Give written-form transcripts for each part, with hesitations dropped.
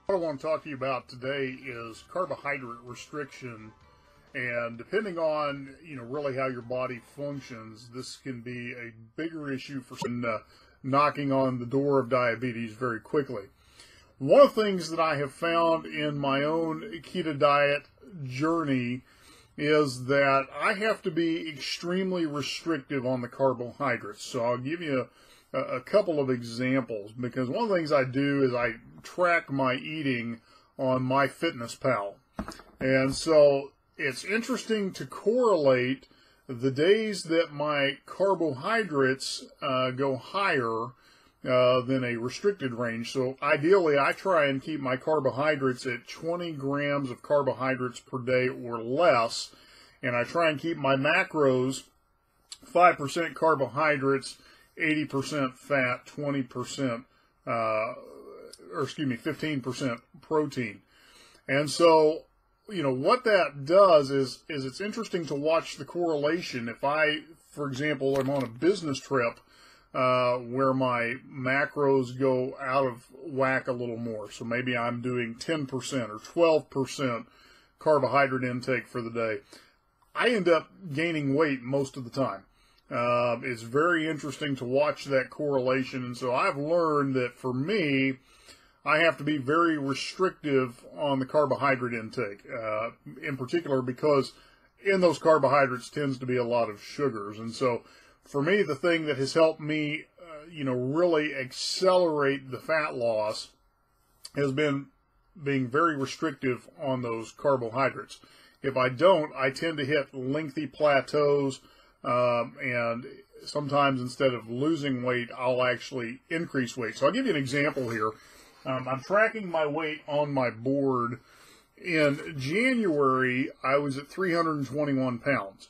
What I want to talk to you about today is carbohydrate restriction, and depending on really how your body functions, this can be a bigger issue for knocking on the door of diabetes very quickly. One of the things that I have found in my own keto diet journey is that I have to be extremely restrictive on the carbohydrates. So I'll give you a couple of examples, because one of the things I do is I track my eating on MyFitnessPal. And so it's interesting to correlate the days that my carbohydrates go higher than a restricted range. So ideally, I try and keep my carbohydrates at 20 grams of carbohydrates per day or less, and I try and keep my macros 5% carbohydrates, 80% fat, 20%, 15% protein. And so, what that does is it's interesting to watch the correlation. If I, for example, am on a business trip where my macros go out of whack a little more, so maybe I'm doing 10% or 12% carbohydrate intake for the day, I end up gaining weight most of the time. It's very interesting to watch that correlation, and so I've learned that for me, I have to be very restrictive on the carbohydrate intake, in particular because in those carbohydrates tends to be a lot of sugars. And so for me, the thing that has helped me, really accelerate the fat loss has been being very restrictive on those carbohydrates. If I don't, I tend to hit lengthy plateaus, and sometimes instead of losing weight, I'll actually increase weight. So I'll give you an example here. I'm tracking my weight on my board. In January, I was at 321 pounds.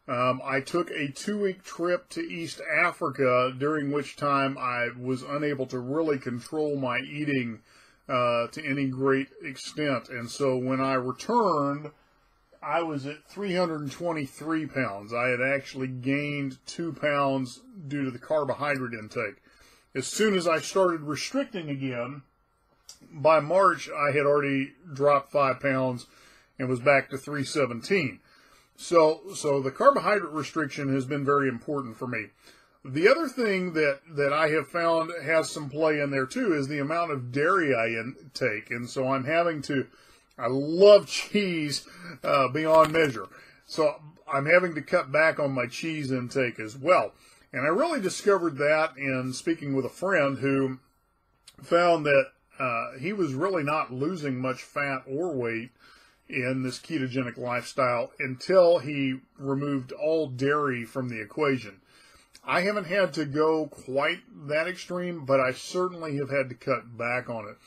I took a 2-week trip to East Africa, during which time I was unable to really control my eating to any great extent. And so when I returned, I was at 323 pounds. I had actually gained 2 pounds due to the carbohydrate intake. As soon as I started restricting again, by March, I had already dropped 5 pounds and was back to 317. So the carbohydrate restriction has been very important for me. The other thing that I have found has some play in there too is the amount of dairy I intake. And so I love cheese beyond measure. So I'm having to cut back on my cheese intake as well. And I really discovered that in speaking with a friend who found that he was really not losing much fat or weight in this ketogenic lifestyle until he removed all dairy from the equation. I haven't had to go quite that extreme, but I certainly have had to cut back on it.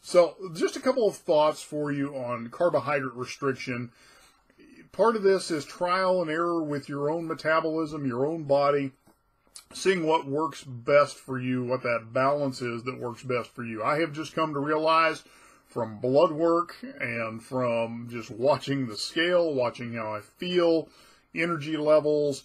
So just a couple of thoughts for you on carbohydrate restriction. Part of this is trial and error with your own metabolism, your own body, seeing what works best for you, what that balance is that works best for you. I have just come to realize from blood work and from just watching the scale, watching how I feel, energy levels,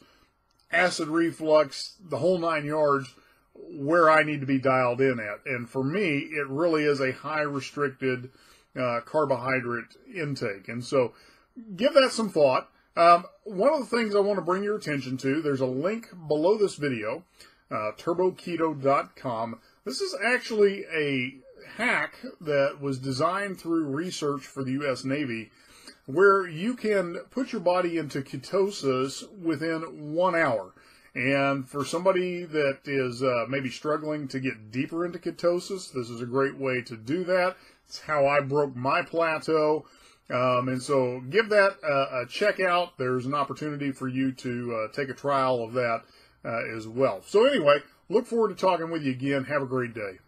acid reflux, the whole 9 yards, where I need to be dialed in at. And for me, it really is a high restricted carbohydrate intake. And so give that some thought. One of the things I want to bring your attention to, there's a link below this video, turboketo.com. This is actually a hack that was designed through research for the U.S. Navy, where you can put your body into ketosis within 1 hour. And for somebody that is maybe struggling to get deeper into ketosis, this is a great way to do that. It's how I broke my plateau. And so give that a check out. There's an opportunity for you to take a trial of that as well. So anyway, look forward to talking with you again. Have a great day.